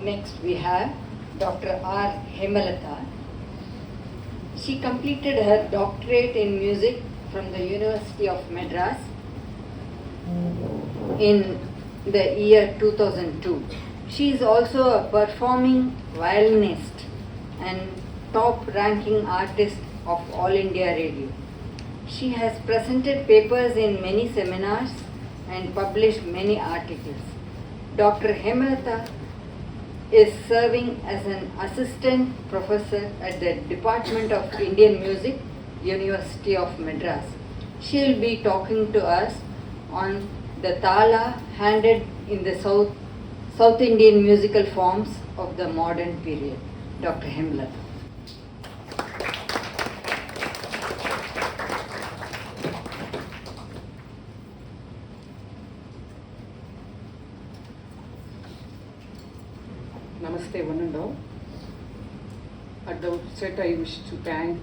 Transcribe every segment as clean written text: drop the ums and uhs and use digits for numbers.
Next we have Dr. R. Hemalatha. She completed her doctorate in music from the University of Madras in the year 2002. She is also a performing violinist and top-ranking artist of All India Radio. She has presented papers in many seminars and published many articles. Dr. Hemalatha is serving as an assistant professor at the Department of Indian Music, University of Madras. She will be talking to us on the Tāla handed in the South Indian musical forms of the modern period. Dr. Hemalatha. Namaste, one and all. At the outset, I wish to thank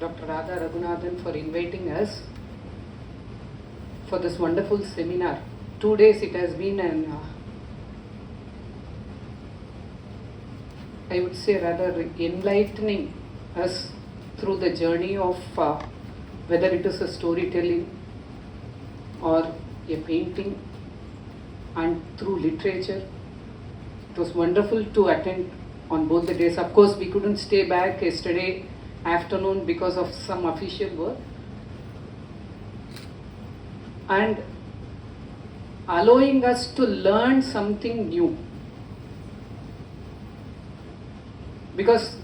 Dr. Radha Raghunathan for inviting us for this wonderful seminar. 2 days it has been I would say rather enlightening us through the journey of whether it is a storytelling or a painting and through literature. It was wonderful to attend on both the days. Of course, we couldn't stay back yesterday afternoon because of some official work. And allowing us to learn something new. Because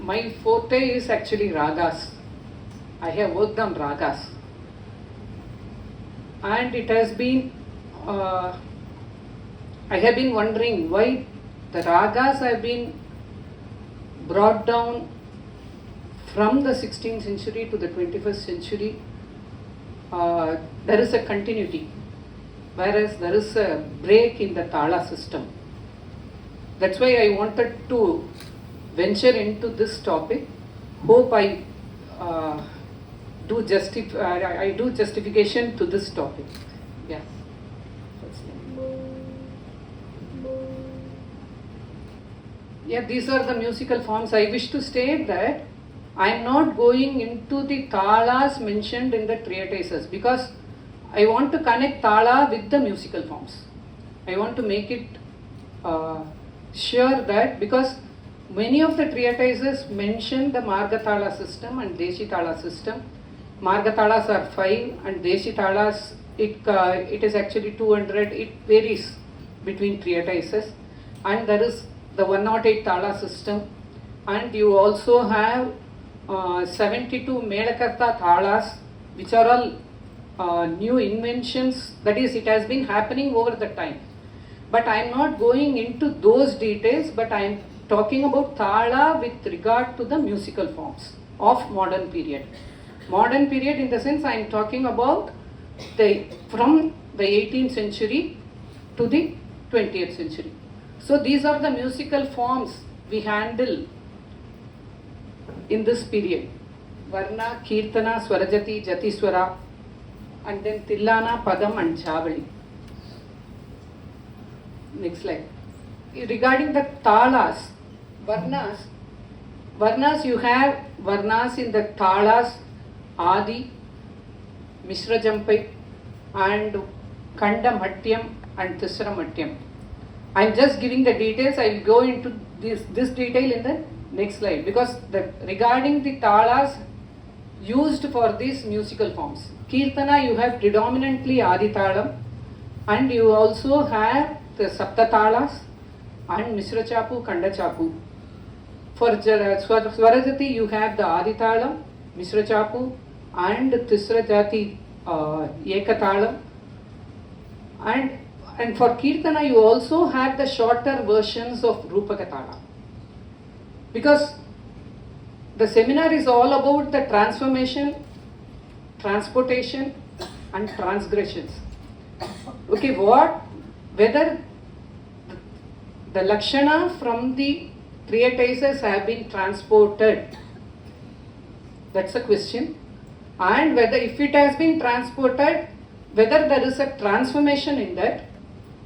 my forte is actually ragas. I have worked on ragas. And it has been I have been wondering why the ragas have been brought down from the 16th century to the 21st century. There is a continuity, whereas there is a break in the Tāla system. That's why I wanted to venture into this topic. Hope I do justification to this topic. Yeah. Yeah, these are the musical forms. I wish to state that I am not going into the Tāla-s mentioned in the treatises because I want to connect Tāla with the musical forms. I want to make it sure that because many of the treatises mention the Marga Tāla system and Deshi Tāla system. Marga Tālas are 5 and Deshi Tālas, it is actually 200. It varies between treatises. And there is the 108 Tāla system, and you also have 72 Melakarta Tālas, which are all new inventions. That is, it has been happening over the time. But I am not going into those details, but I am talking about Tāla with regard to the musical forms of modern period. Modern period in the sense I am talking about from the 18th century to the 20th century. So these are the musical forms we handle in this period. Varna, Kirtana, Swarajati, Jatiswara, and then Tillana, Padam and Chavali. Next slide. Regarding the Tālas, Varnas you have Varnas in the Tālas, Adi, Mishra Jampai, and Kanda Matyam and Tisra Matyam. I am just giving the details. I will go into this detail in the next slide because regarding the Tālas used for these musical forms. Kirtana you have predominantly Adi Tālam, and you also have the Sapta Tālas and Mishra Chapu, Kanda Chapu. For Swarajati you have the Adi Tālam, Mishra Chapu and Tisra Jati Eka Tālam, and for Kirtana you also have the shorter versions of Rupaka Tāla. Because the seminar is all about the transformation, transportation and transgressions. Okay, whether the Lakshana from the treatises have been transported, that's a question. And whether if it has been transported, whether there is a transformation in that.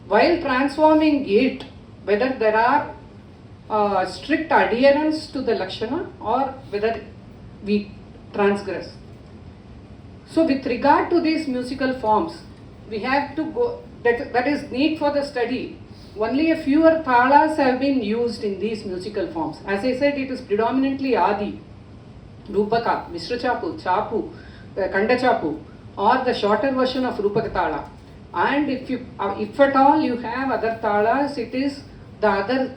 While transforming it, whether there are strict adherence to the Lakshana or whether we transgress. So with regard to these musical forms, we have to go, that is need for the study. Only a fewer Tāla-s have been used in these musical forms. As I said, it is predominantly Adi, Rupaka, Mishra Chapu, Chapu, Kanda Chapu, or the shorter version of Rupaka Tāla. And if at all you have other Tāla-s, it is the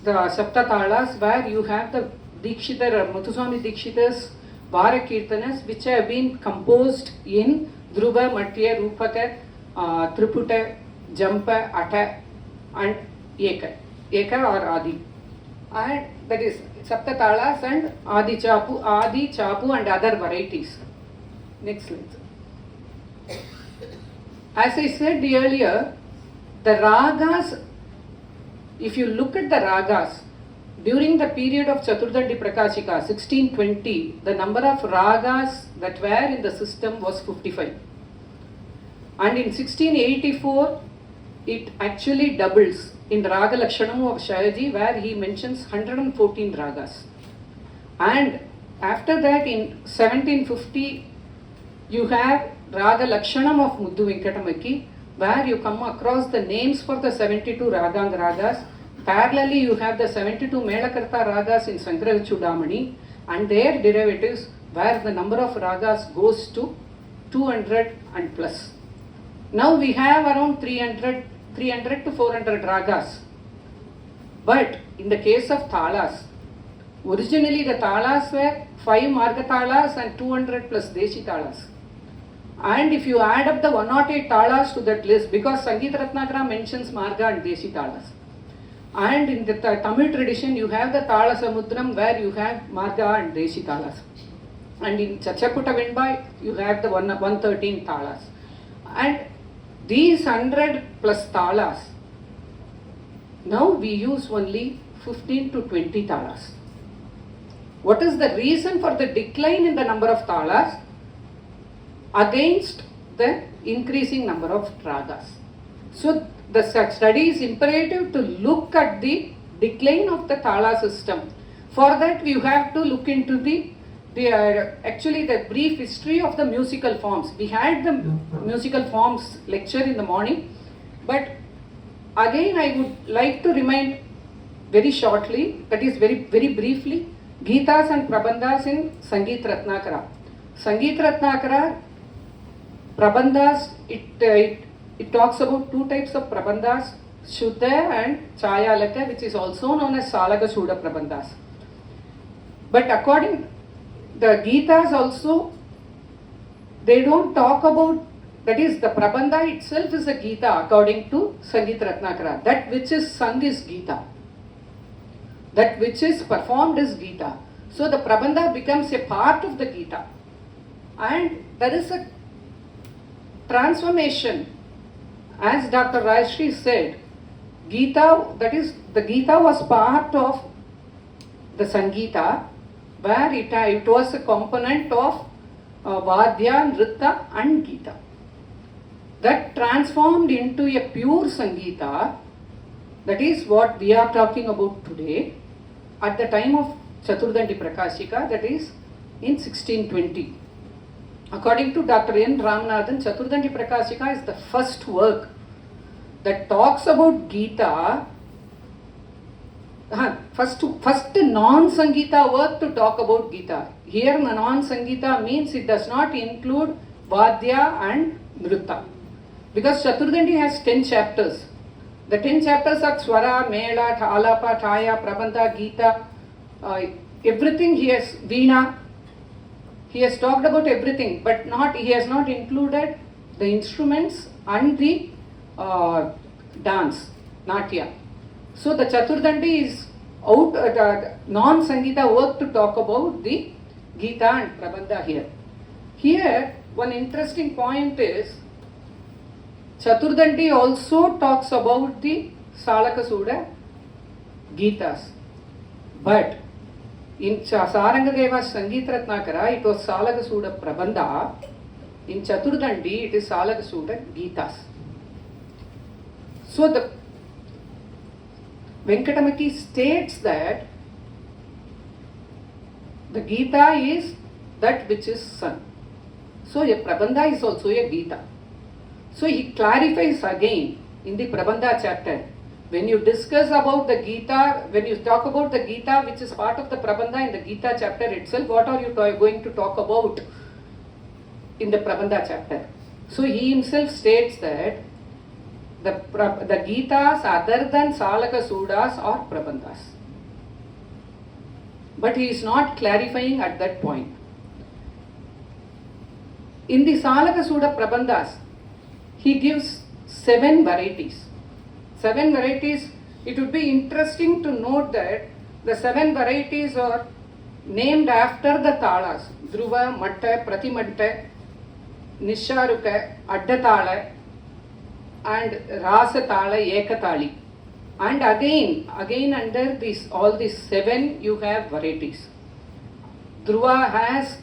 Sapta Tāla-s where you have the Dikshitar, Muthuswami Dikshita's Vara Kirtanas, which have been composed in Dhruva, Matya, Rupaka, Triputa, Jampa, Atta, and Eka or Adi. And that is Sapta Tāla-s and Adi Chapu and other varieties. Next slide. As I said earlier, the ragas, if you look at the ragas, during the period of Chaturdandi Prakashika, 1620, the number of ragas that were in the system was 55. And in 1684, it actually doubles in Raga Lakshanamu of Shayaji, where he mentions 114 ragas. And after that, in 1750, you have Raga Lakshanam of Muddu Venkatamaki, where you come across the names for the 72 Ragang ragas. Parallelly, you have the 72 Melakarta ragas in Sankara Chudamani and their derivatives, where the number of ragas goes to 200 and plus. Now we have around 300 to 400 ragas. But in the case of Tāla-s, originally the Tāla-s were 5 Marga Tāla-s and 200 plus Deshi Tāla-s. And if you add up the 108 Tāla-s to that list, because Sangeeta Ratnakara mentions Marga and Deshi Tāla-s. And in the Tamil tradition, you have the Tāla Samudram, where you have Marga and Deshi Tāla-s. And in Chachaputta Vinbai, you have the 113 Tāla-s. And these 100 plus Tāla-s, now we use only 15 to 20 Tāla-s. What is the reason for the decline in the number of Tāla-s against the increasing number of ragas? So the study is imperative to look at the decline of the Tāla system. For that, you have to look into the brief history of the musical forms. We had the musical forms lecture in the morning, but again I would like to remind very shortly, that is very briefly, Gitas and Prabandhas in Sangeet Ratnakara. Sangeet Ratnakara, Prabandhas, it talks about two types of Prabandhas, Shuddha and Chayalaka, which is also known as Salaga Shuddha Prabandhas. But according the Gitas also, they don't talk about, that is the Prabandha itself is a Gita according to Sangeet Ratnakara. That which is sung is Gita. That which is performed is Gita. So the Prabandha becomes a part of the Gita. And there is a transformation. As Dr. Rajshri said, Gita, that is, the Gita was part of the Sangeeta, where it was a component of Vadya, Nritta and Gita. That transformed into a pure Sangeeta, that is what we are talking about today, at the time of Chaturdandi Prakashika, that is in 1620. According to Dr. N. Ramanathan, Chaturdandi Prakashika is the first work that talks about Gita, first non-Sangeeta work to talk about Gita. Here non-Sangeeta means it does not include Vadya and Nritta. Because Chaturdandi has 10 chapters. The 10 chapters are Swara, Mela, Alapa, Thaya, Prabandha, Gita, everything he has, Veena. He has talked about everything, but he has not included the instruments and the dance, Natya. So the Chaturdandi is out, non-Sangeeta work to talk about the Gita and Prabandha here. Here, one interesting point is, Chaturdandi also talks about the Salaka Sudha Gitas. But in Sarangadeva's Sangeet Ratnakara, it was Salaka Sudha Prabandha. In Chaturdandi, it is Salaka Sudha Gitas. So Venkatamaki states that the Gita is that which is sung. So a Prabandha is also a Gita. So he clarifies again in the Prabandha chapter. When you discuss about the Gita, when you talk about the Gita which is part of the Prabandha in the Gita chapter itself, what are you going to talk about in the Prabandha chapter? So he himself states that the Gitas other than Salaka Sudas are Prabandhas. But he is not clarifying at that point. In the Salaka Suda Prabandhas, he gives 7 varieties. 7 varieties, it would be interesting to note that the 7 varieties are named after the Tāla-s. Dhruva, Matta, Pratimatta, Nisharuka, Addatala, and Rasa Tāla, Ekatali. And again under this, all these 7 you have varieties. Dhruva has,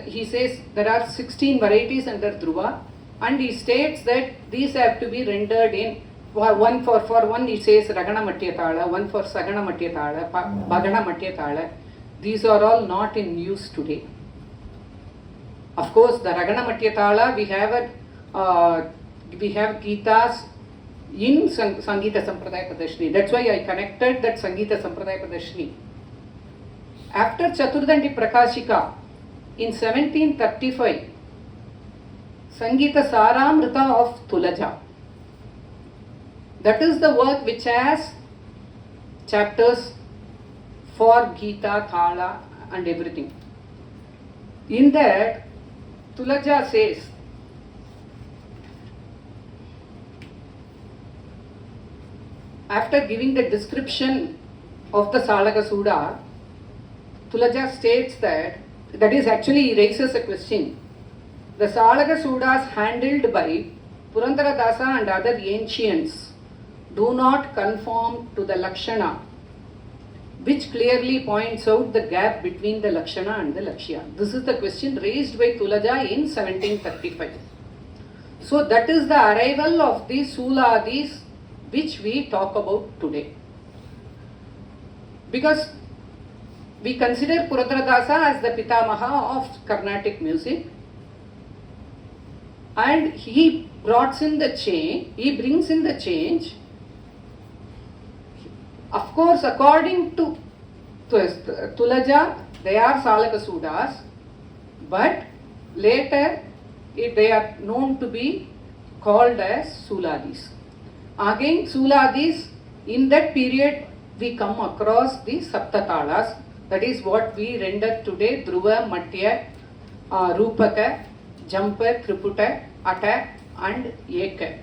he says there are 16 varieties under Dhruva, and he states that these have to be rendered in, one for one he says Ragana Matya Tāla, one for Sagana Matya Tāla, Bhagana Matya Tāla. These are all not in use today. Of course, the Ragana Matya Tāla, we have Gitas in Sangeeta Sampradaya Pradarshini. That's why I connected that Sangeeta Sampradaya Pradarshini. After Chaturdandi Prakashika, in 1735, Sangeeta Saramrita of Tulaja. That is the work which has chapters for Gita, Thala and everything. In that, Tulaja says, after giving the description of the Salaka Suda, Tulaja states that is actually, he raises a question. The Salaka Sudas handled by Purandaradasa and other ancients do not conform to the Lakshana, which clearly points out the gap between the Lakshana and the Lakshya. This is the question raised by Tulaja in 1735. So that is the arrival of the Suladis which we talk about today. Because we consider Purandaradasa as the Pitamaha of Carnatic music, and he brings in the change. Of course, according to Tulaja, they are Salaka Sudas, but later they are known to be called as Suladis. Again, Suladis, in that period, we come across the Saptatalas, that is what we render today, Dhruva, Matya, Rupaka, Jampa, Triputa, Atta and Eka.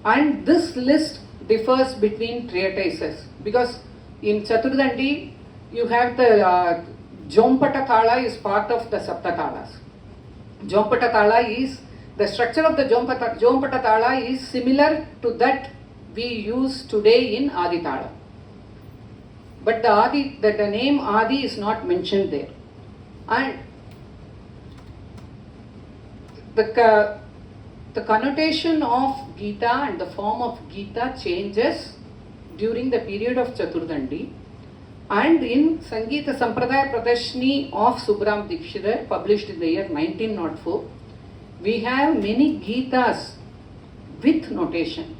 And this list differs between treatises, because in Chaturdandi you have the Jompata Thala is part of the Saptatalas. Jompata Thala is, the structure of the Jompata Thala is similar to that we use today in Adi Thala. But the name Adi is not mentioned there. And the connotation of Gita and the form of Gita changes during the period of Chaturdandi. And in Sangeeta Sampradaya Pradarshini of Subram Dikshidhar, published in the year 1904, we have many Gitas with notation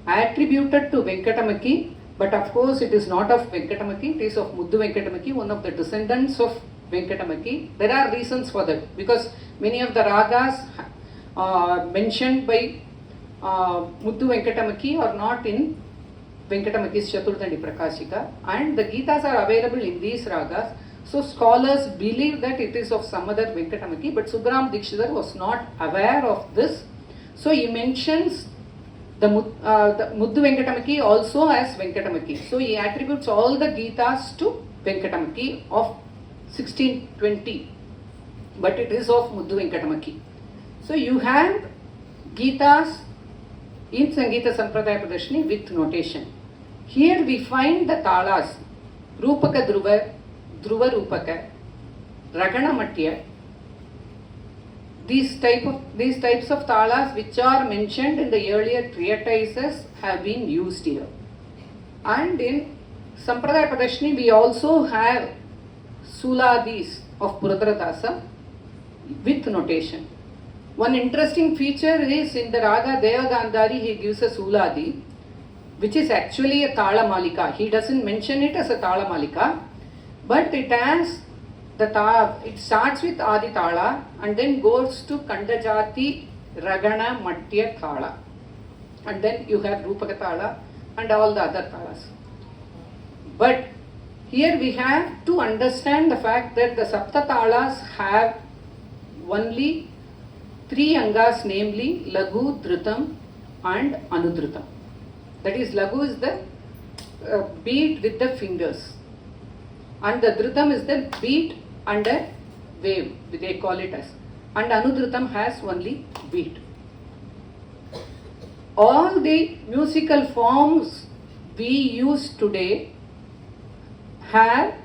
attributed to Venkatamaki, but of course it is not of Venkatamaki, it is of Muddu Venkatamaki, one of the descendants of Venkatamaki. There are reasons for that, because many of the ragas mentioned by Muddu Venkatamaki are not in Venkatamaki's Chaturdandi Prakashika, and the Gitas are available in these ragas. So scholars believe that it is of some other Venkatamaki, but Subram Dikshidhar was not aware of this. So he mentions the Muddu Venkatamaki also as Venkatamaki. So he attributes all the Gitas to Venkatamaki of 1620, but it is of Muddu Venkatamaki. So you have Gitas in Sangeeta Sampradaya Pradarshini with notation. Here we find the Tāla-s, Rupaka Dhruva, Dhruva Rupaka, Ragana Matya, these types of talas which are mentioned in the earlier treatises have been used here. And in Sampradaya Pradashini we also have Suladis of Puradharadasa with notation. One interesting feature is in the Raga Devagandhari he gives a Suladi which is actually a Tala Malika. He doesn't mention it as a Tala Malika, but it has it starts with Adi Tala and then goes to Kandajati, Ragana, Matya Tala, and then you have Rupaka Tala and all the other talas. But here we have to understand the fact that the Sapta talas have only 3 angas, namely Lagu, Dhrutam and Anudhrutam. That is, Lagu is the beat with the fingers and the Dhrutam is the beat and a wave, they call it as, and Anudhrutam has only beat. All the musical forms we use today have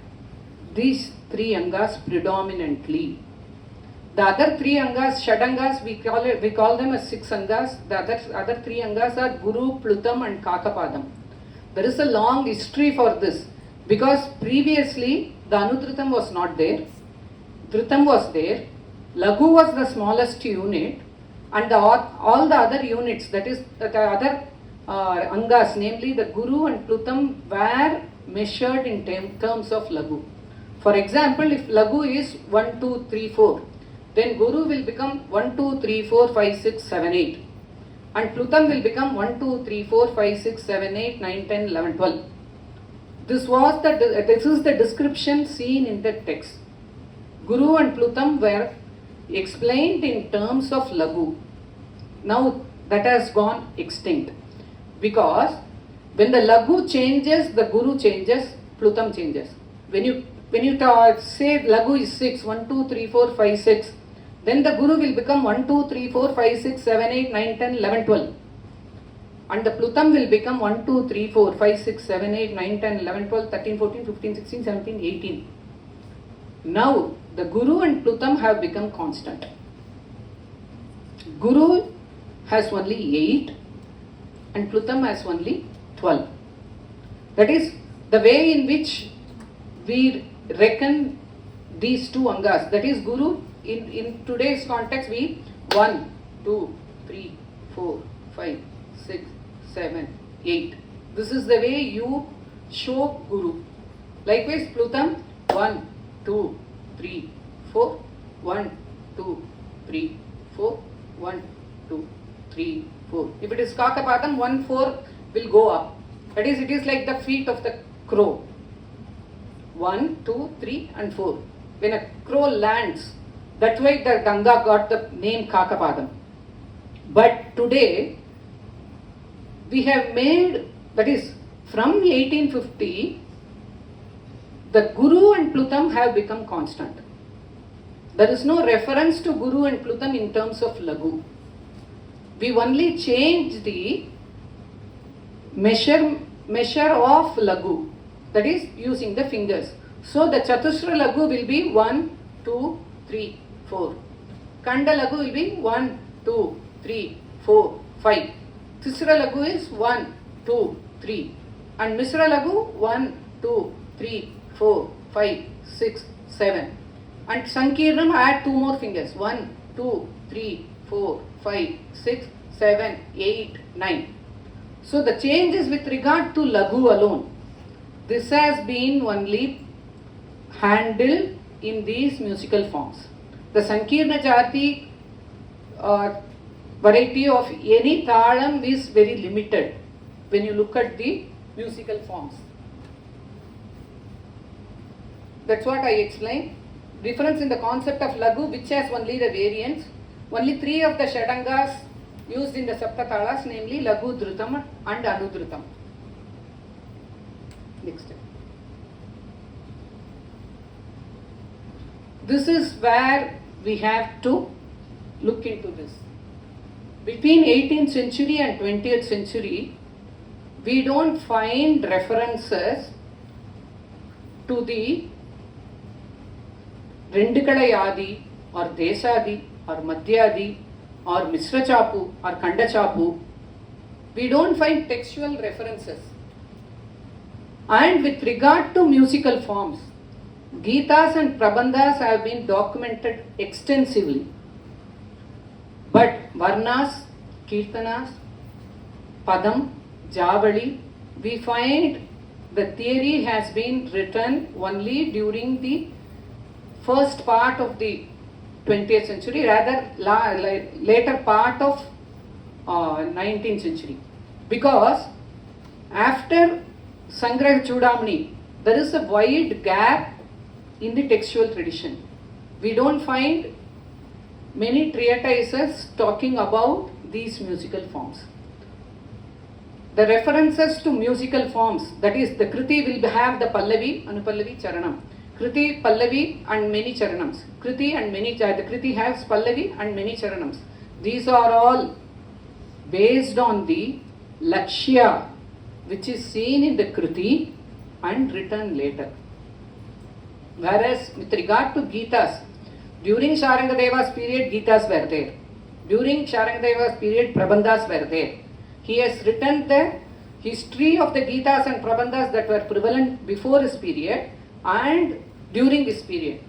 these 3 angas predominantly. The other 3 angas, Shadangas, we call them as 6 angas. The other 3 angas are Guru, Plutam and Kakapadam. There is a long history for this because previously the Anudhrutam was not there, Dhrutam was there, Lagu was the smallest unit, and all the other units, that is the other angas, namely the Guru and Plutam, were measured in terms of Lagu. For example, if Lagu is 1, 2, 3, 4, then Guru will become 1, 2, 3, 4, 5, 6, 7, 8. And Plutam will become 1, 2, 3, 4, 5, 6, 7, 8, 9, 10, 11, 12. This is the description seen in the text. Guru and Plutam were explained in terms of Lagu. Now that has gone extinct because when the Lagu changes, the Guru changes, Plutam changes. When you say Lagu is 6, 1, 2, 3, 4, 5, 6, then the Guru will become 1, 2, 3, 4, 5, 6, 7, 8, 9, 10, 11, 12. And the Plutam will become 1, 2, 3, 4, 5, 6, 7, 8, 9, 10, 11, 12, 13, 14, 15, 16, 17, 18. Now the Guru and Plutam have become constant. Guru has only 8 and Plutam has only 12. That is the way in which we reckon these 2 angas. That is, Guru in today's context we 1, 2, 3, 4, 5, 6, 7, 8. This is the way you show Guru. Likewise, Plutam 1, 2, 3, 4, 1, 2, 3, 4, 1, 2, 3, 4. If it is Kakapadam, 1, 4 will go up. That is, it is like the feet of the crow. 1, 2, 3 and 4. When a crow lands, that's why the Ganga got the name Kakapadam. But today, we have made, that is, from 1850, the Guru and Plutam have become constant. There is no reference to Guru and Plutam in terms of Lagu. We only change the measure of Lagu, that is using the fingers. So the Chatusra Lagu will be 1, 2, 3, 4. Kanda Lagu will be 1, 2, 3, 4, 5. Tisra Lagu is 1, 2, 3. And Misra Lagu 1, 2, 3, 4, 5, 6, 7. And Sankirnam add 2 more fingers. 1, 2, 3, 4, 5, 6, 7, 8, 9. So the change is with regard to Lagu alone. This has been only handled in these musical forms. The Sankirna Jati variety of any Talam is very limited when you look at the musical forms. That's what I explained. Difference in the concept of Lagu, which has only the variants. Only 3 of the Shadangas used in the Sapta Talas, namely Lagu, Dhrutam and Anudhrutam. Next step. This is where we have to look into this. Between 18th century and 20th century, we don't find references to the Rendukalayadi or Desadi or Madhyadi or Misra Chapu or Kanda Chapu, we don't find textual references. And with regard to musical forms, Gitas and Prabandhas have been documented extensively. But Varnas, Kirtanas, Padam, Javali, we find the theory has been written only during the first part of the 20th century, rather later part of 19th century. Because after Sangrah Chudamani, there is a wide gap in the textual tradition. We don't find many treatises talking about these musical forms. The references to musical forms, that is, the Kriti will have the Pallavi, Anupallavi, Charanam. Kriti, Pallavi and many Charanams. Kriti and many, the Kriti has Pallavi and many Charanams. These are all based on the Lakshya, which is seen in the Kriti and written later. Whereas with regard to Gitas, during Sharangadeva's period, Gitas were there. During Sharangadeva's period, Prabandhas were there. He has written the history of the Gitas and Prabandhas that were prevalent before his period and during this period.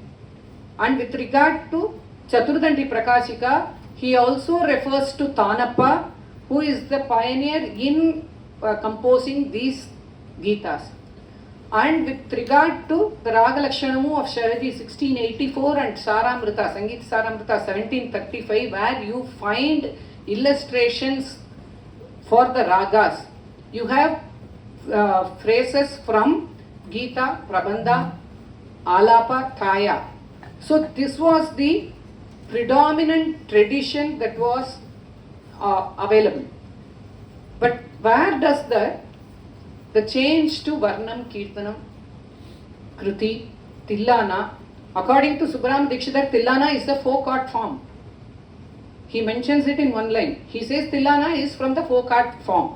And with regard to Chaturdanti Prakashika, he also refers to Tanappa, who is the pioneer in composing these Gitas. And with regard to the Raga Lakshanamu of Sharaji 1684 and Saramrita, Sangeet Saramrita 1735, where you find illustrations for the ragas, you have phrases from Gita, Prabandha, Alapa, Thaya. So this was the predominant tradition that was available. But where does the change to Varnam, Kirtanam, Kriti, Tillana, according to Subramanian Dikshidhar, Tillana is the folk art form. He mentions it in one line. He says Tillana is from the folk art form.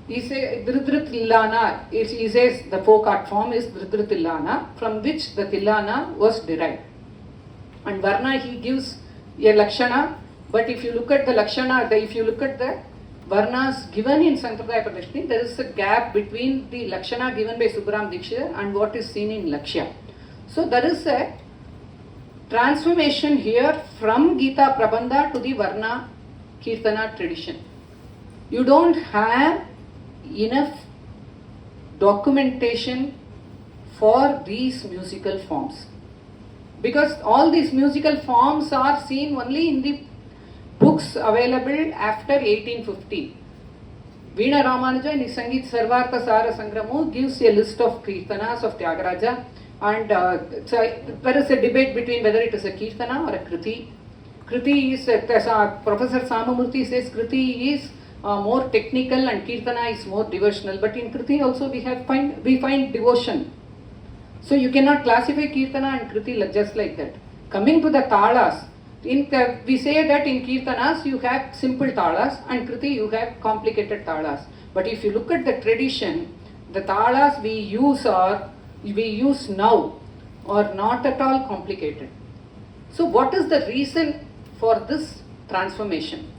He says Dridrit Tillana, he says the folk art form is Dridrit Tillana, from which the Tillana was derived. And Varna he gives a Lakshana, but if you look at the Lakshana, if you look at the Varnas given in Sampradaya Pradeshni, there is a gap between the Lakshana given by Subramanian Dikshidhar and what is seen in Lakshya. So there is a transformation here from Gita Prabandha to the Varna Kirtana tradition. You don't have enough documentation for these musical forms, because all these musical forms are seen only in the books available after 1850. Veena Ramanuja in his Sangeet Sarvartha Sara Sangramu gives a list of Kirtanas of Tyagaraja, and so there is a debate between whether it is a Kirtana or a Kriti. Kriti is, Professor Samamurthy says Kriti is more technical and Kirtana is more devotional, but in Kriti also we find devotion. So you cannot classify Kirtana and Kriti just like that. Coming to the Tāla-s, we say that in Kirtanas you have simple Tāla-s and Kriti you have complicated Tāla-s. But if you look at the tradition, the Tāla-s we use now are not at all complicated. So what is the reason for this transformation?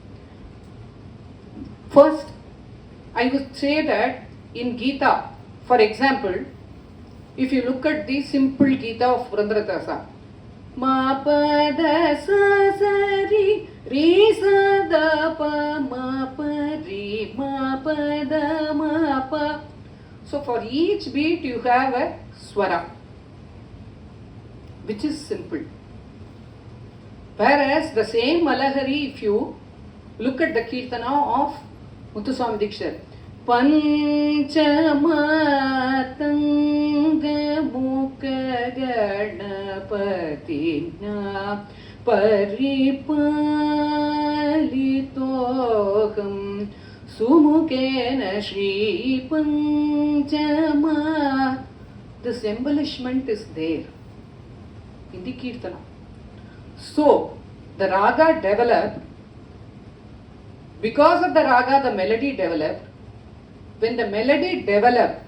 First, I would say that in Gita, for example, if you look at the simple Gita of Purandara, Ma pa da sa sa ri ri sa da pa ma pa ri ma pa da ma pa. So for each beat you have a swara, which is simple. Whereas the same Malahari, if you look at the Kirtana of Muthuswami Dikshidhar, Panchamatanga Mukha Ganapatina Paripalitoham Sumukena Shri Panchama. This embellishment is there in the Kirtana. So the raga developed. Because of the raga, the melody developed. When the melody developed,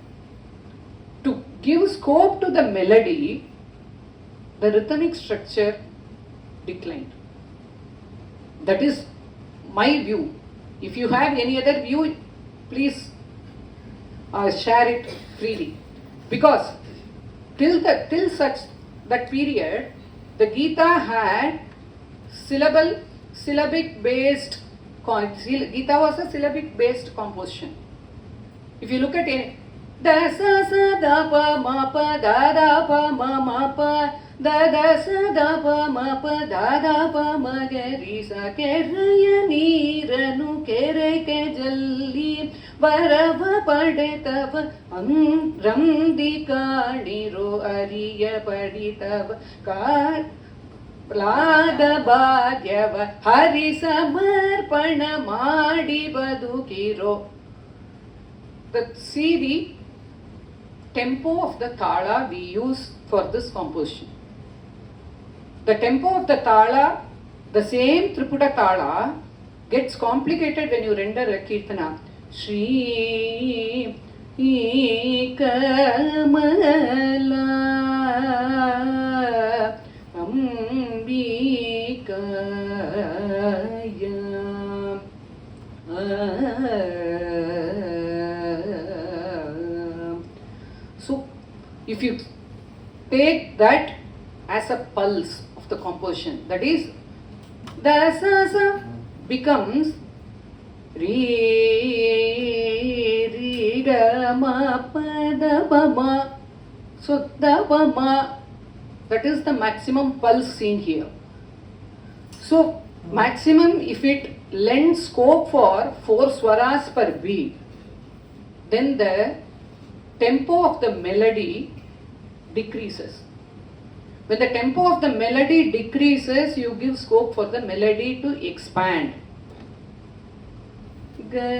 to give scope to the melody, the rhythmic structure declined. That is my view. If you have any other view, please share it freely. Because till such that period, the Gita had syllabic based. Gita was a syllabic based composition. If you look at any da sa sa da pa ma pa da da pa ma ma pa da da sa da pa ma pa da da pa ma ga ri sa keraya neeranu kereke jalli varava padetava ramdi kaadiro ariya paditava kar ಪ್ಲಾದ ಭಾಗ್ಯವ ಹರಿ ಸಮರ್ಪಣ ಮಾಡಿ ಬದುಕಿರೋ. See the tempo of the Tāla we use for this composition. The tempo of the Tāla, the same Triputa Tāla, gets complicated when you render a Kirtana. Shri Kamala So, if you take that as a pulse of the composition, that is, the sa sa becomes re re ga ma pa da ba ma. So, da ba ma, that is the maximum pulse seen here. So, maximum, if it lends scope for 4 swaras per beat, then the tempo of the melody decreases. When the tempo of the melody decreases, you give scope for the melody to expand. Ga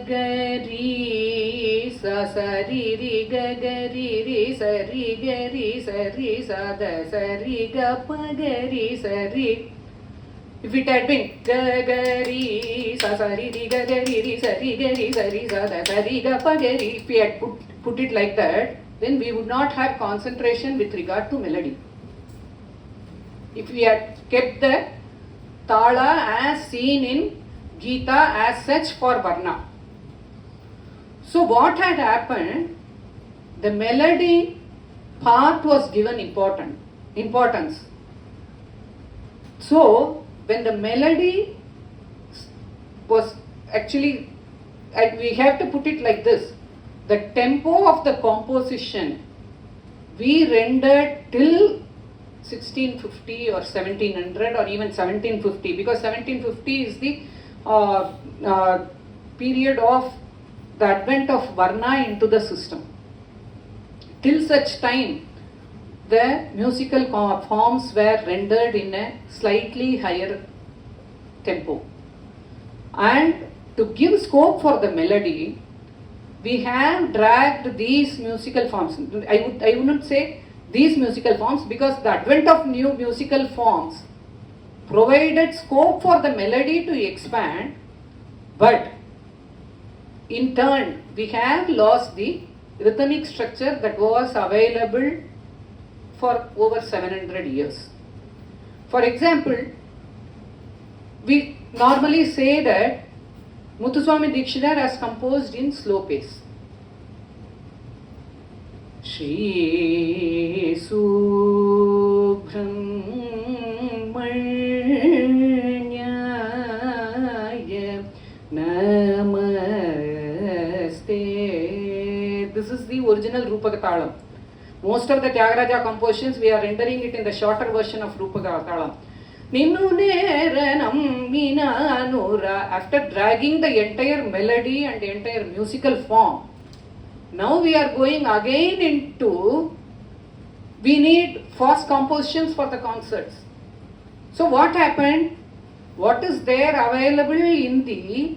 ga ri sa sa ri ri ga ga ri ri sa ri ga ri sa da sa ri ga pa ga ri sa ri. If it had been ga ga ri sa sa ri ri ga ga ri ri sa ri ga ri sa da sa ri ga pa ga ri, if we had put it like that, then we would not have concentration with regard to melody. If we had kept the Tāla as seen in Gita as such for Varna. So what had happened, the melody part was given importance. So when the melody was actually, we have to put it like this, the tempo of the composition we rendered till 1650 or 1700 or even 1750, because 1750 is the period of the advent of Varna into the system. Till such time, the musical forms were rendered in a slightly higher tempo. And to give scope for the melody, we have dragged these musical forms. I would not say these musical forms, because the advent of new musical forms provided scope for the melody to expand, but in turn we have lost the rhythmic structure that was available for over 700 years. For example, we normally say that Muthuswami Dikshidhar has composed in slow pace. Shri Subramanyaya Namaste. This is the original Rupaka Tālam. Most of the Tyagaraja compositions, we are rendering it in the shorter version of Rupaka Tālam. After dragging the entire melody and the entire musical form, now we are going again into, we need fast compositions for the concerts. So what happened? What is there available in the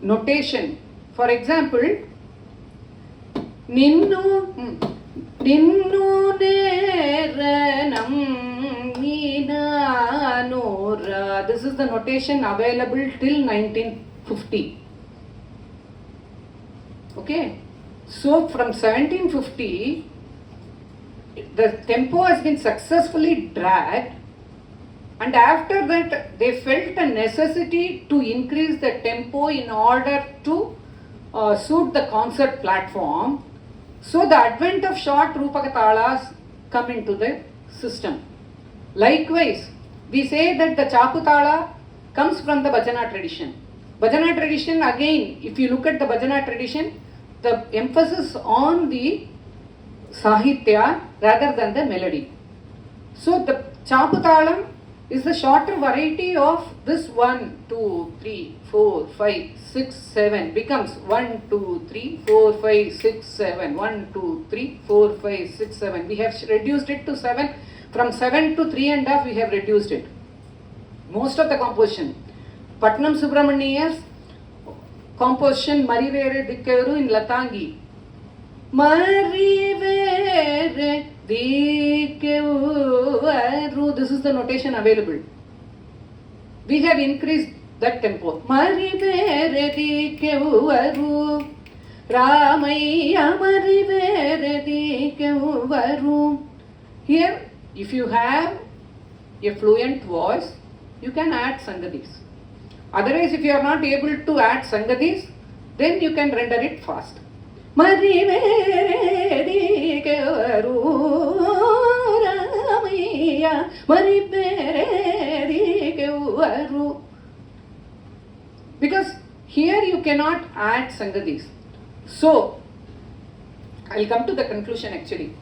notation? For example, Ninnu Neranam Minanura. This is the notation available till 1950. Okay. So from 1750, the tempo has been successfully dragged And after that, they felt a necessity to increase the tempo in order to suit the concert platform. So the advent of short Rupaka Tāla-s come into the system. Likewise, we say that the Chapu Tāla comes from the Bhajana tradition. Bhajana tradition, again, if you look at the Bhajana tradition, the emphasis on the Sahitya rather than the melody. So the Chapu Tālam is the shorter variety of this 1, 2, 3, 4, 5, 6, 7 becomes 1, 2, 3, 4, 5, 6, 7, 1, 2, 3, 4, 5, 6, 7. We have reduced it to 7. From 7 to 3.5 we have reduced it. Most of the composition. Patnam Subramaniya's composition Marivere Dikkevaru in Latangi. Marivere Dikkevaru. This is the notation available. We have increased that tempo. Marivere Dikkevaru. Ramaya Marivere Dikkevaru. Here, if you have a fluent voice, you can add sangadis. Otherwise, if you are not able to add sangadis, then you can render it fast. Because here you cannot add sangadis. So, I will come to the conclusion actually.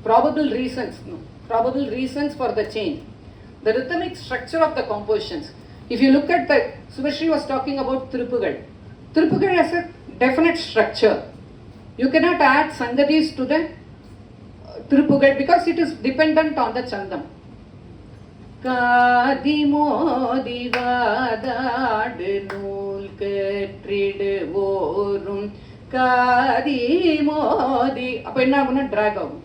Probable reasons for the change. The rhythmic structure of the compositions. If you look at the, Subhashri was talking about Thirupugal. Thirupugal has a definite structure. You cannot add sangadis to the Thirupugal because it is dependent on the chandam. Kadimodi vadad nool kettrid vorum kadimodi. Appo enna aguna drag agum.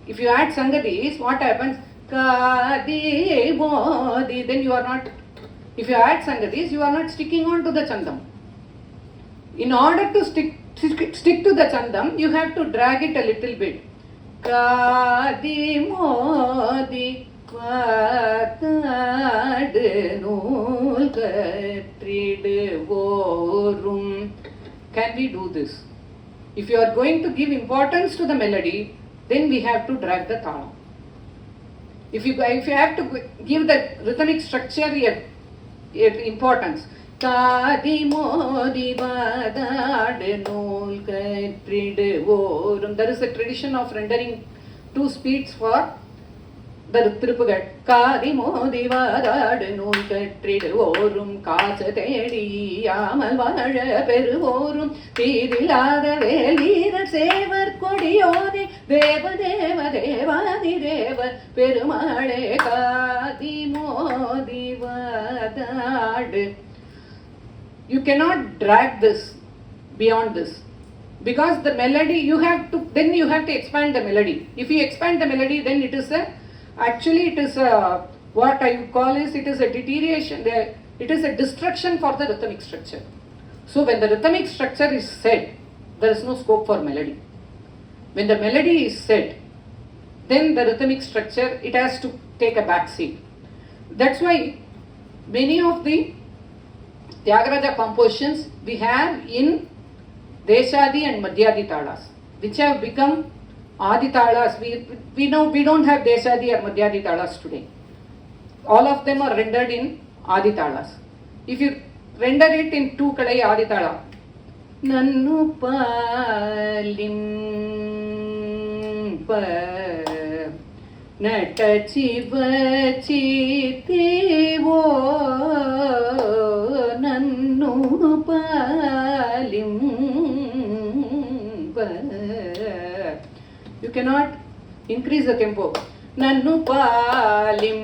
If you add sangadis, what happens? Kadimodi. Then you are not. If you add sangadis, you are not sticking on to the chandam. In order to stick to the chandam, you have to drag it a little bit. Kadimodi vadad nool kettrid vorum. Can we do this? If you are going to give importance to the melody, then we have to drag the thala. If you have to give the rhythmic structure importance, kadimodi vadad nool kettrid vorum. There is a tradition of rendering 2 speeds for the Thirupugal. Kadimodi vadad nool kettrid vorum kaasatedi amal vaazha peruvorum thidilada velira sevar kodiyone deva deva devadi deva perumale kadimodi vadad. You cannot drag this beyond this because the melody you have to expand the melody. If you expand the melody, then it is what I would call is, it is a deterioration, it is a destruction for the rhythmic structure. So when the rhythmic structure is set, there is no scope for melody. When the melody is set, then the rhythmic structure, it has to take a back seat. That's why many of the Tyagaraja compositions we have in Deshadi and Madhyadi Tāla-s, which have become Adi Tāla-s. We don't have Deshadi or Madhyadi Tāla-s today. All of them are rendered in Adi Tāla-s. If you render it in 2 kadai Adi Tāla, Nannu palim pa natachiva chitivo nannu palim pa. You cannot increase the tempo. Nannu palim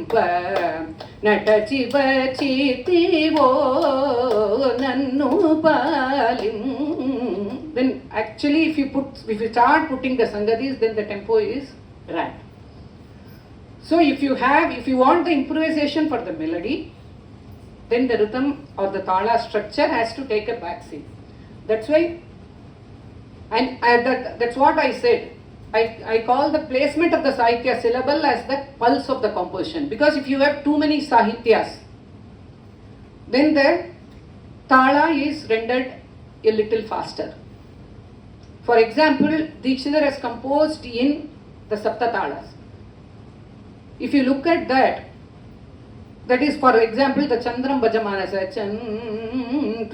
pa natachiva chitivo nannu palim. Then actually if you start putting the sangadis, then the tempo is dragged. So if you want the improvisation for the melody, then the rhythm or the thala structure has to take a back seat. That's why, and that's what I said. I call the placement of the Sahitya syllable as the pulse of the composition, because if you have too many Sahityas, then the Tala is rendered a little faster. For example, Dikshidhar has composed in the Sapta Talas. If you look at that, that is, for example, the Chandram Bhajamanasa. Chandram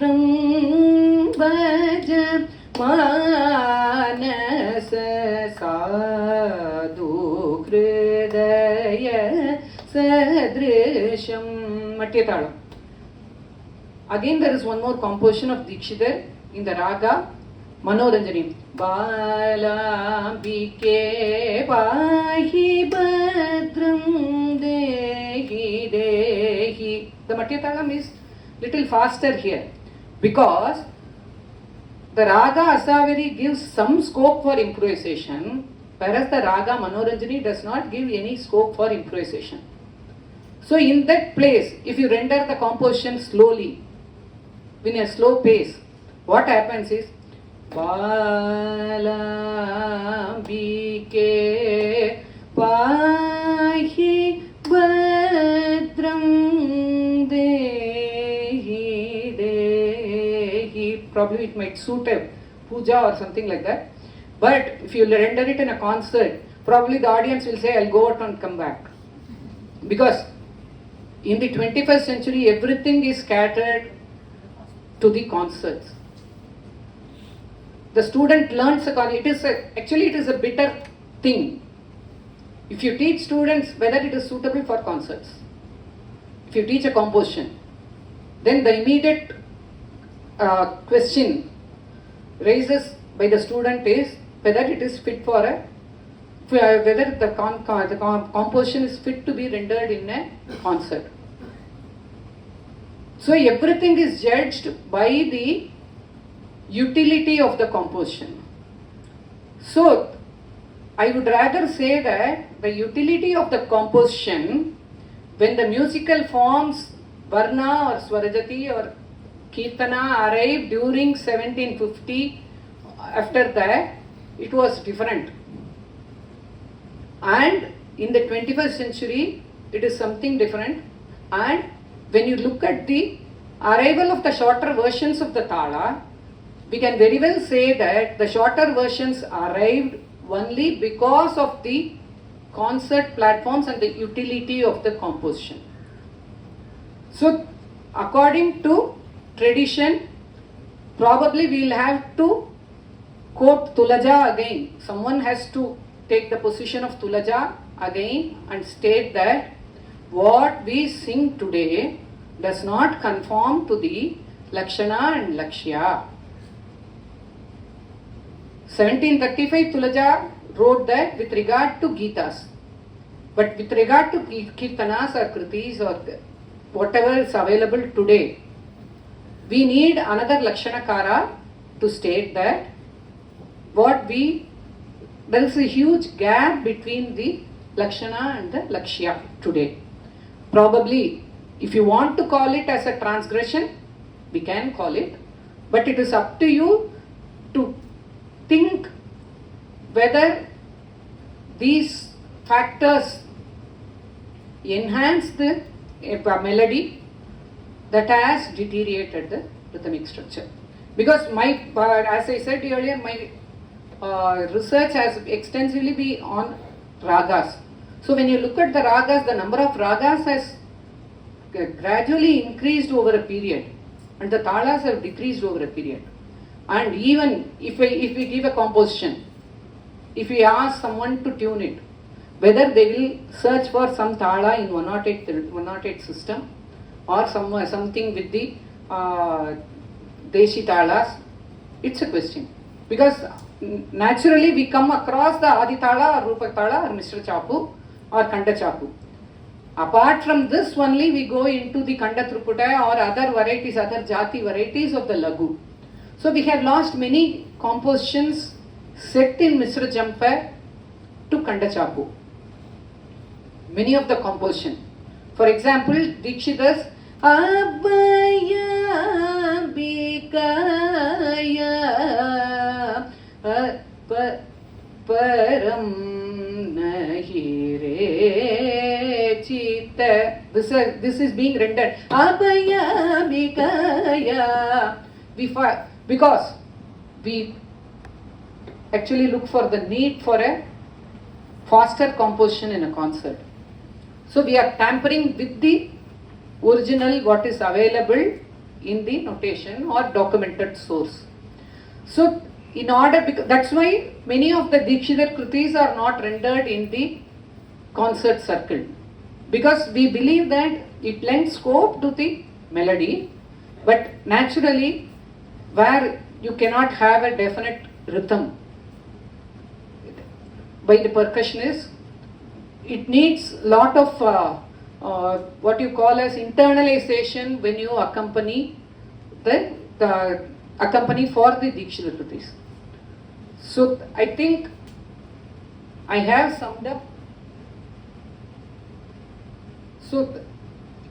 Bhajamanasa Sadhu Hridaya Sadrisham Matyatalam. Again, there is one more composition of Dikshidhar in the Raga Manoranjani. Balambike Pahi Badram Dehi Dehi. The Matyatalam is little faster here because the Raga Asaviri gives some scope for improvisation, whereas the Raga Manoranjani does not give any scope for improvisation. So in that place, if you render the composition slowly, in a slow pace, what happens is Balambike Pahi Badram Dehi Dehi. Probably it might suit a puja or something like that. But if you render it in a concert, probably the audience will say, I'll go out and come back. Because in the 21st century, everything is scattered to the concerts. The student learns it is a bitter thing. If you teach students whether it is suitable for concerts, if you teach a composition, then the immediate question raises by the student is whether it is fit for whether the composition is fit to be rendered in a concert. So everything is judged by the utility of the composition. So I would rather say that the utility of the composition, when the musical forms Varna or Swarajati or Kirtana arrived during 1750, after that it was different. And in the 21st century, it is something different. And when you look at the arrival of the shorter versions of the Tala, we can very well say that the shorter versions arrived only because of the concert platforms and the utility of the composition. So, according to tradition, probably we will have to quote Tulaja again. Someone has to take the position of Tulaja again and state that what we sing today does not conform to the Lakshana and Lakshya. 1735 Tulaja wrote that with regard to Gitas, but with regard to Kirtanas or Kritis or whatever is available today, we need another Lakshanakara to state that there is a huge gap between the Lakshana and the Lakshya today. Probably, if you want to call it as a transgression, we can call it, but it is up to you to think whether these factors enhance the melody that has deteriorated the rhythmic structure. Because as I said earlier, my research has extensively been on ragas. So when you look at the ragas, the number of ragas has gradually increased over a period, and the talas have decreased over a period. And even if we give a composition, if we ask someone to tune it, whether they will search for some tala in 108 system or something with the Deshi Tāla-s, it's a question. Because naturally we come across the Adi Tala or Rupa Tala or Mishra Chapu or Kanda Chapu. Apart from this only we go into the Kanda Truputta or other varieties, other Jati varieties of the Lagu. So we have lost many compositions set in Mishra Jampa to Kanda Chapu. Many of the composition. For example, Dikshidhar's Abhaya Bikaya Param Vechita, this is being rendered Abhaya Mikaya. Because we actually look for the need for a faster composition in a concert. So we are tampering with the original what is available in the notation or documented source. So in order, that's why many of the Dikshidhar Kritis are not rendered in the concert circle, because we believe that it lends scope to the melody, but naturally where you cannot have a definite rhythm by the percussionist, it needs lot of what you call as internalization when you accompany the accompany for the Dikshidhar Kritis. So I think I have summed up. So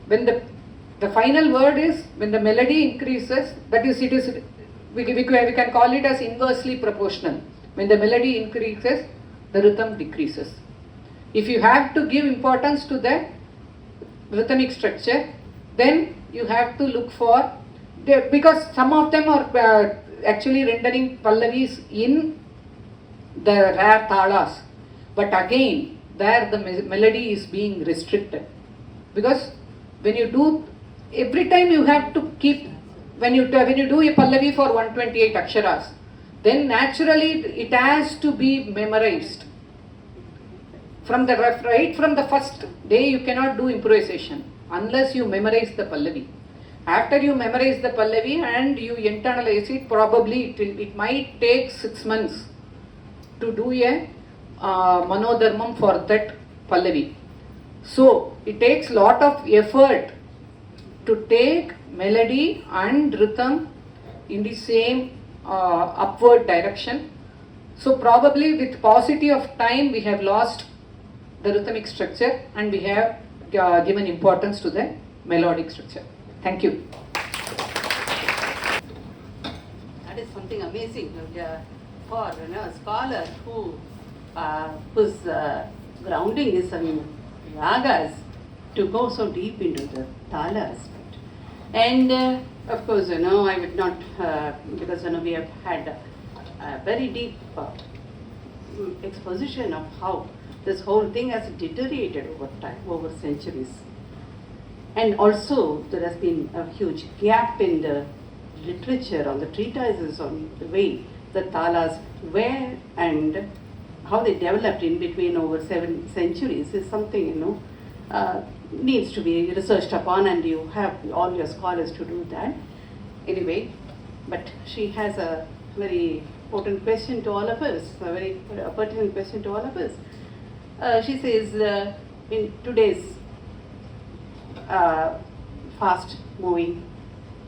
when the final word is when the melody increases, that is, it is we can call it as inversely proportional. When the melody increases, the rhythm decreases. If you have to give importance to the rhythmic structure, then you have to look for because some of them are actually rendering pallavis in the rare Tāla-s, but again there the melody is being restricted, because when you do, every time you have to keep, when you do a pallavi for 128 aksharas, then naturally it has to be memorized. From the right from the first day you cannot do improvisation unless you memorize the pallavi. After you memorize the pallavi and you internalize it, probably it might take 6 months to do a manodharmam for that pallavi. So it takes lot of effort to take melody and rhythm in the same upward direction. So probably with paucity of time we have lost the rhythmic structure and we have given importance to the melodic structure. Thank you. That is something amazing for a scholar whose grounding is in ragas to go so deep into the Tāla aspect. And of course, I would not, because we have had a very deep exposition of how this whole thing has deteriorated over time, over centuries. And also there has been a huge gap in the literature, on the treatises on the way the Tāla-s were and how they developed in between over 7 centuries is something needs to be researched upon, and you have all your scholars to do that. Anyway, but she has a very important question to all of us, a very pertinent question to all of us. She says, in today's fast-moving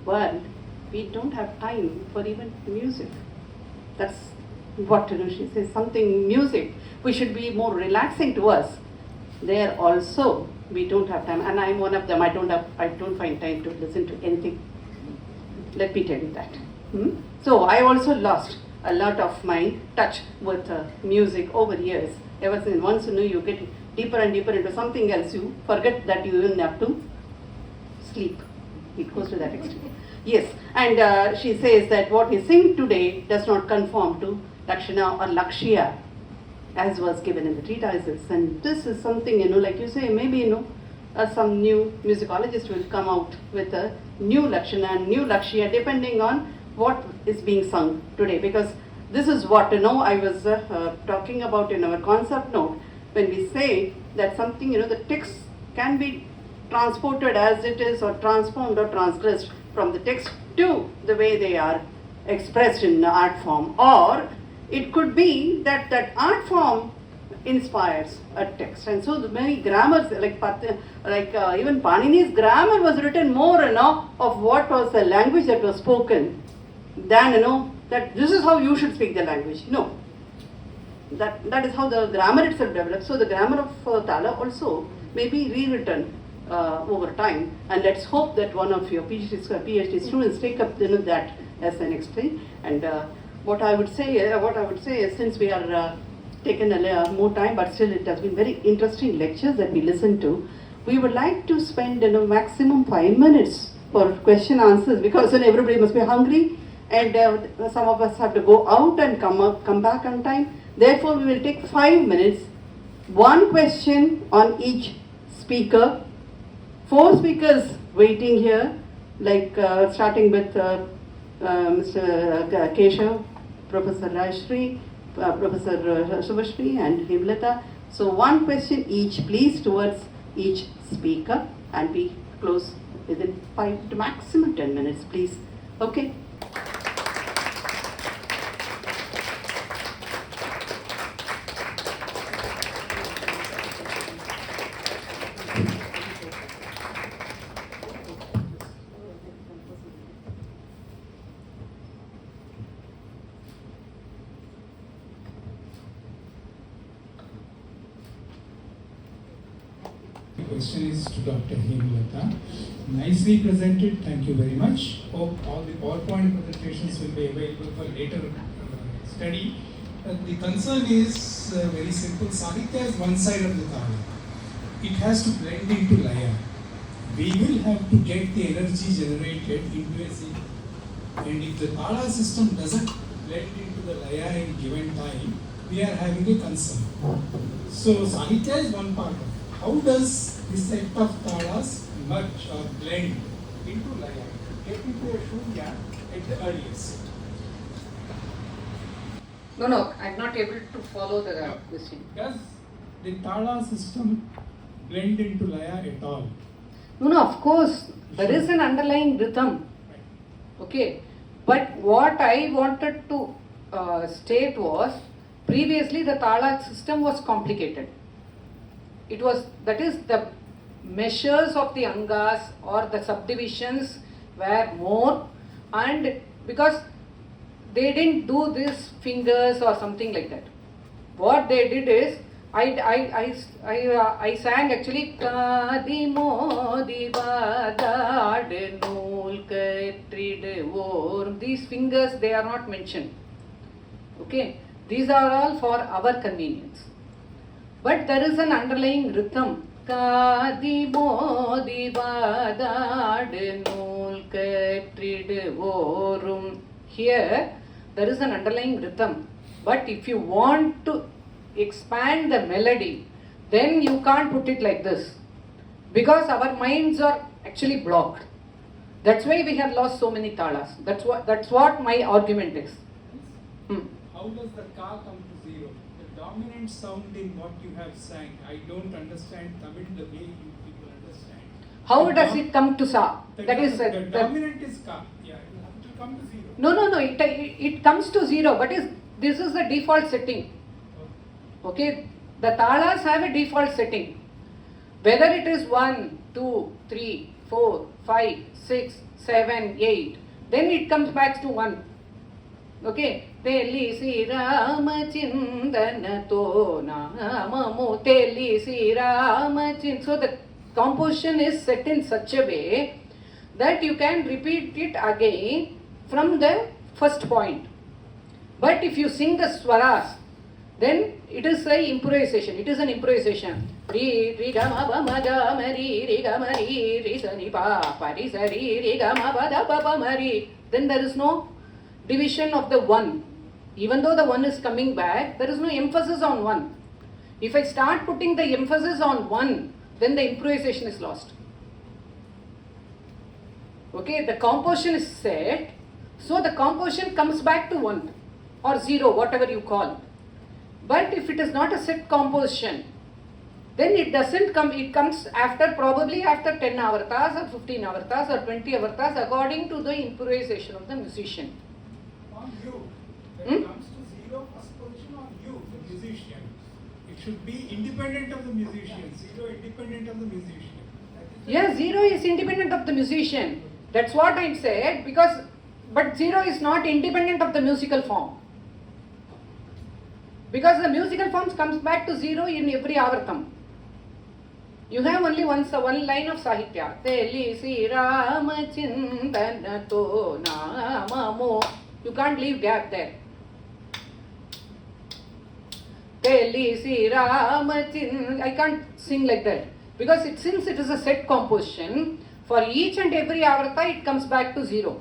world, we don't have time for even music. That's what she says. Something music, we should be more relaxing to us. There also, we don't have time, and I'm one of them. I don't find time to listen to anything. Let me tell you that. So I also lost a lot of my touch with music over years. Ever since once you get deeper and deeper into something else, you forget that you even have to sleep. It goes to that extent. Yes, and she says that what we sing today does not conform to Lakshana or Lakshya as was given in the treatises. And this is something, like you say, maybe, some new musicologist will come out with a new Lakshana and new Lakshya depending on what is being sung today. Because this is what, I was talking about in our concept note, when we say that something, the text can be transported as it is or transformed or transgressed from the text to the way they are expressed in art form. Or it could be that that art form inspires a text. And so the many grammars, like even Panini's grammar was written more of what was the language that was spoken than that this is how you should speak the language. No. That is how the grammar itself develops. So the grammar of Tāla also may be rewritten over time, and let's hope that one of your PhD students take up that as the next thing. And what I would say is, since we are taken more time, but still it has been very interesting lectures that we listened to. we would like to spend maximum 5 minutes for question answers, because then everybody must be hungry, and some of us have to go out and come back on time. Therefore, we will take 5 minutes, one question on each speaker. 4 speakers waiting here, like starting with Mr. Keshav, Professor Rajshri, Professor Subhashri and Hemalatha. So one question each, please, towards each speaker, and we close within 5 to maximum 10 minutes, please. Okay. The question is to Dr. Hemalatha. Nicely presented, thank you very much. Hope all the PowerPoint presentations will be available for later study. The concern is very simple. Sahitya is one side of the Tāla. It has to blend into Laya. We will have to get the energy generated into a scene. And if the Tāla system doesn't blend into the Laya in given time, we are having a concern. So Sahitya is one part of it. How does this set of Tālas merge or blend into Laya? Get into a shunya at the earliest. No, I'm not able to follow the question. Does the Tāla system blend into Laya at all? No, of course, there is an underlying rhythm. Okay, but what I wanted to state was, previously the Tāla system was complicated. It was, that is, the measures of the angas or the subdivisions were more, and because they didn't do this fingers or something like that. What they did is, I sang actually Kadi Modi Badad Nool Katrid Vor. These fingers, they are not mentioned. Okay, these are all for our convenience. But there is an underlying rhythm. Kadi Modi Badad Nool Katrid Vorum. Here, there is an underlying rhythm. But if you want to expand the melody, then you can't put it like this, because our minds are actually blocked. That's why we have lost so many Tālas. That's what my argument is. How does the ka come to zero? The dominant sound in what you have sang. I don't understand Tamil the way you people understand. How does it come to sa? The The dominant is ka. Yeah, it will have to come to zero. No. It comes to zero, but this is the default setting. Okay, the Tālas have a default setting. Whether it is 1, 2, 3, 4, 5, 6, 7, 8, then it comes back to 1. Okay, Teli si Rama Chindana to Namamu Teli si Rama Chind. So the composition is set in such a way that you can repeat it again from the first point. But if you sing the swaras, then it is an improvisation. It is an improvisation. Re re ga ma ba ma ga ma re ga ma re sa ni pa ri sa re ga ma ba da pa pa ma re. Then there is no division of the one. Even though the one is coming back, there is no emphasis on one. If I start putting the emphasis on one, then the improvisation is lost. Okay, the composition is set, so the composition comes back to 1 or 0, whatever you call. But if it is not a set composition, then it doesn't come, it comes probably after 10 avartas or 15 avartas or 20 avartas according to the improvisation of the musician. On you, when it comes to zero, first position on you, the musician. It should be independent of the musician, zero independent of the musician. Yeah, 0 is independent of the musician. That's what I said, but 0 is not independent of the musical form. Because the musical forms comes back to 0 in every avartam. You have only one line of Sahitya. Teli si Rama Chindana to Namamo. You can't leave gap there. Teli si Rama Chindana. I can't sing like that. Because since it is a set composition, for each and every avarta it comes back to 0.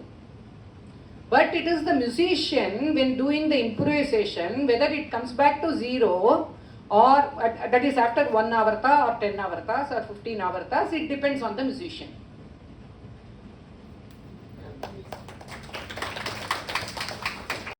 But it is the musician when doing the improvisation, whether it comes back to 0 or that is after 1 avarta or 10 avartas or 15 avartas, it depends on the musician.